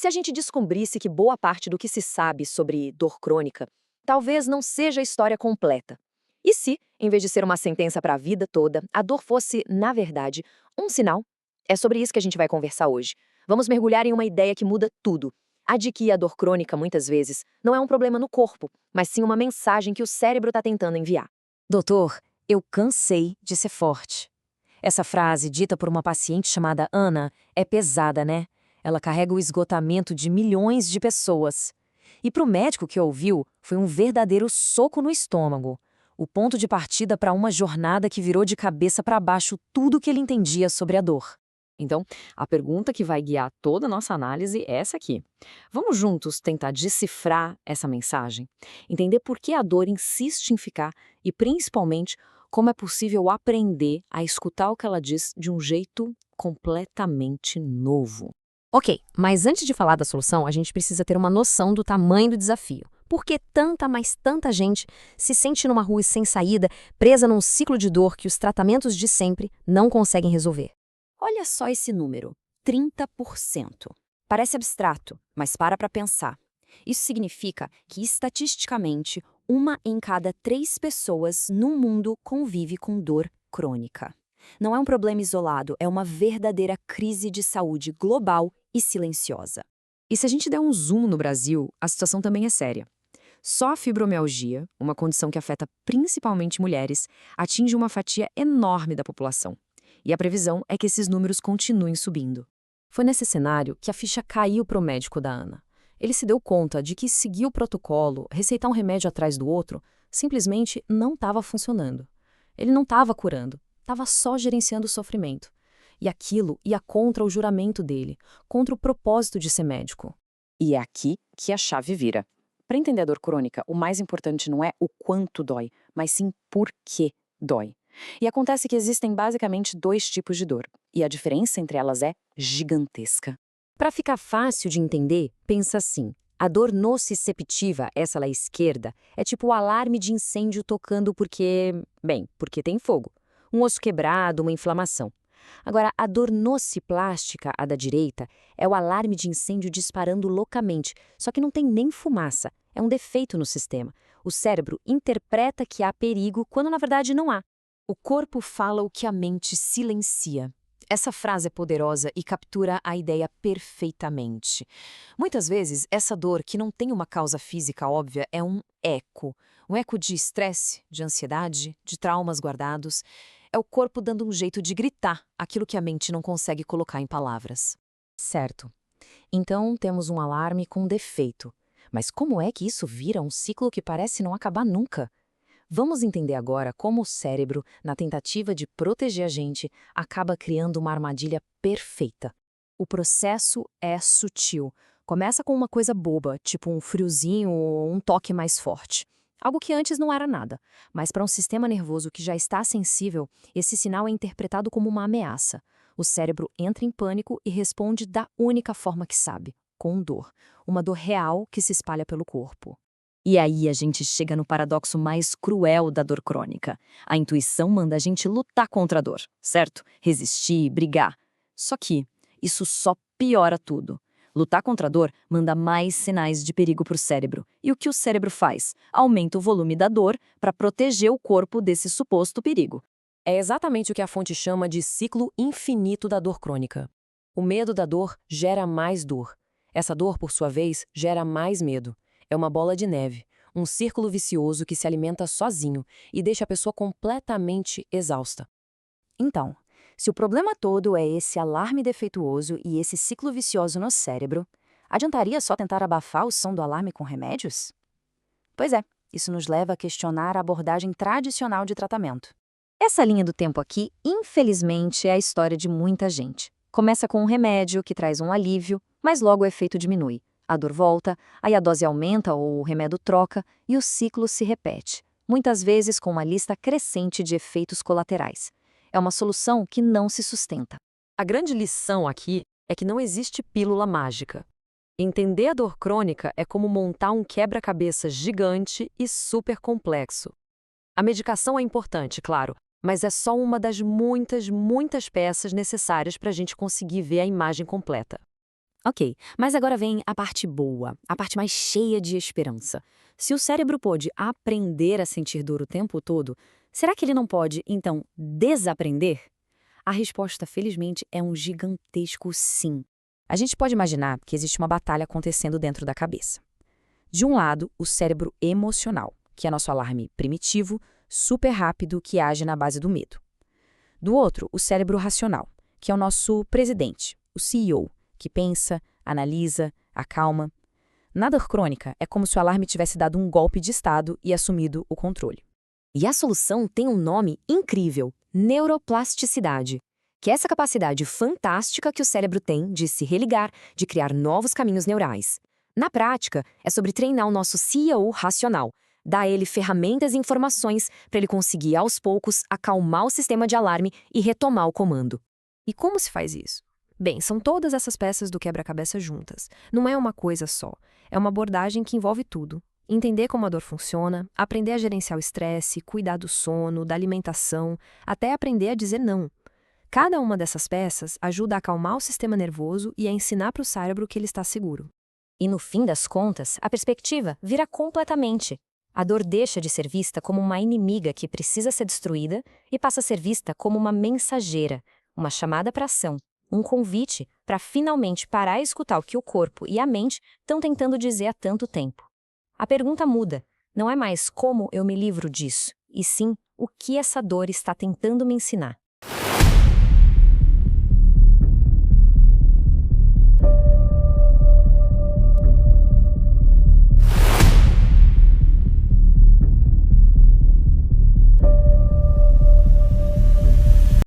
se a gente descobrisse que boa parte do que se sabe sobre dor crônica talvez não seja a história completa? E se, em vez de ser uma sentença para a vida toda, a dor fosse, na verdade, um sinal? É sobre isso que a gente vai conversar hoje. Vamos mergulhar em uma ideia que muda tudo. A de que a dor crônica, muitas vezes, não é um problema no corpo, mas sim uma mensagem que o cérebro está tentando enviar. Doutor, eu cansei de ser forte. Essa frase, dita por uma paciente chamada Ana, é pesada, né? Ela carrega o esgotamento de milhões de pessoas. E para o médico que ouviu, foi um verdadeiro soco no estômago. O ponto de partida para uma jornada que virou de cabeça para baixo tudo o que ele entendia sobre a dor. Então, a pergunta que vai guiar toda a nossa análise é essa aqui. Vamos juntos tentar decifrar essa mensagem? Entender por que a dor insiste em ficar e, principalmente, como é possível aprender a escutar o que ela diz de um jeito completamente novo. Ok, mas antes de falar da solução, a gente precisa ter uma noção do tamanho do desafio. Por que tanta, mas tanta gente se sente numa rua sem saída, presa num ciclo de dor que os tratamentos de sempre não conseguem resolver? Olha só esse número, 30%. Parece abstrato, mas para pensar. Isso significa que, estatisticamente, 1 em cada 3 pessoas no mundo convive com dor crônica. Não é um problema isolado, é uma verdadeira crise de saúde global e silenciosa. E se a gente der um zoom no Brasil, a situação também é séria. Só a fibromialgia, uma condição que afeta principalmente mulheres, atinge uma fatia enorme da população. E a previsão é que esses números continuem subindo. Foi nesse cenário que a ficha caiu para o médico da Ana. Ele se deu conta de que seguir o protocolo, receitar um remédio atrás do outro, simplesmente não estava funcionando. Ele não estava curando, estava só gerenciando o sofrimento. E aquilo ia contra o juramento dele, contra o propósito de ser médico. E é aqui que a chave vira. Para entender a dor crônica, o mais importante não é o quanto dói, mas sim por que dói. E acontece que existem basicamente 2 tipos de dor, e a diferença entre elas é gigantesca. Para ficar fácil de entender, pensa assim. A dor nociceptiva, essa lá à esquerda, é tipo o alarme de incêndio tocando porque tem fogo. Um osso quebrado, uma inflamação. Agora, a dor nociplástica, a da direita, é o alarme de incêndio disparando loucamente, só que não tem nem fumaça. É um defeito no sistema. O cérebro interpreta que há perigo quando na verdade não há. O corpo fala o que a mente silencia. Essa frase é poderosa e captura a ideia perfeitamente. Muitas vezes, essa dor, que não tem uma causa física óbvia, é um eco. Um eco de estresse, de ansiedade, de traumas guardados. É o corpo dando um jeito de gritar aquilo que a mente não consegue colocar em palavras. Certo. Então, temos um alarme com defeito. Mas como é que isso vira um ciclo que parece não acabar nunca? Vamos entender agora como o cérebro, na tentativa de proteger a gente, acaba criando uma armadilha perfeita. O processo é sutil. Começa com uma coisa boba, tipo um friozinho ou um toque mais forte. Algo que antes não era nada, mas para um sistema nervoso que já está sensível, esse sinal é interpretado como uma ameaça. O cérebro entra em pânico e responde da única forma que sabe, com dor. Uma dor real que se espalha pelo corpo. E aí a gente chega no paradoxo mais cruel da dor crônica. A intuição manda a gente lutar contra a dor, certo? Resistir, brigar. Só que isso só piora tudo. Lutar contra a dor manda mais sinais de perigo para o cérebro. E o que o cérebro faz? Aumenta o volume da dor para proteger o corpo desse suposto perigo. É exatamente o que a fonte chama de ciclo infinito da dor crônica. O medo da dor gera mais dor. Essa dor, por sua vez, gera mais medo. É uma bola de neve, um círculo vicioso que se alimenta sozinho e deixa a pessoa completamente exausta. Então, se o problema todo é esse alarme defeituoso e esse ciclo vicioso no cérebro, adiantaria só tentar abafar o som do alarme com remédios? Pois é, isso nos leva a questionar a abordagem tradicional de tratamento. Essa linha do tempo aqui, infelizmente, é a história de muita gente. Começa com um remédio que traz um alívio, mas logo o efeito diminui. A dor volta, aí a dose aumenta ou o remédio troca e o ciclo se repete, muitas vezes com uma lista crescente de efeitos colaterais. É uma solução que não se sustenta. A grande lição aqui é que não existe pílula mágica. Entender a dor crônica é como montar um quebra-cabeça gigante e super complexo. A medicação é importante, claro, mas é só uma das muitas peças necessárias para a gente conseguir ver a imagem completa. Ok, mas agora vem a parte boa, a parte mais cheia de esperança. Se o cérebro pôde aprender a sentir dor o tempo todo, será que ele não pode, então, desaprender? A resposta, felizmente, é um gigantesco sim. A gente pode imaginar que existe uma batalha acontecendo dentro da cabeça. De um lado, o cérebro emocional, que é nosso alarme primitivo, super rápido, que age na base do medo. Do outro, o cérebro racional, que é o nosso presidente, o CEO, que pensa, analisa, acalma. Na dor crônica, é como se o alarme tivesse dado um golpe de estado e assumido o controle. E a solução tem um nome incrível: neuroplasticidade, que é essa capacidade fantástica que o cérebro tem de se religar, de criar novos caminhos neurais. Na prática, é sobre treinar o nosso CEO racional, dar a ele ferramentas e informações para ele conseguir, aos poucos, acalmar o sistema de alarme e retomar o comando. E como se faz isso? Bem, são todas essas peças do quebra-cabeça juntas. Não é uma coisa só. É uma abordagem que envolve tudo. Entender como a dor funciona, aprender a gerenciar o estresse, cuidar do sono, da alimentação, até aprender a dizer não. Cada uma dessas peças ajuda a acalmar o sistema nervoso e a ensinar para o cérebro que ele está seguro. E no fim das contas, a perspectiva vira completamente. A dor deixa de ser vista como uma inimiga que precisa ser destruída e passa a ser vista como uma mensageira, uma chamada para ação, um convite para finalmente parar e escutar o que o corpo e a mente estão tentando dizer há tanto tempo. A pergunta muda. Não é mais como eu me livro disso, e sim o que essa dor está tentando me ensinar.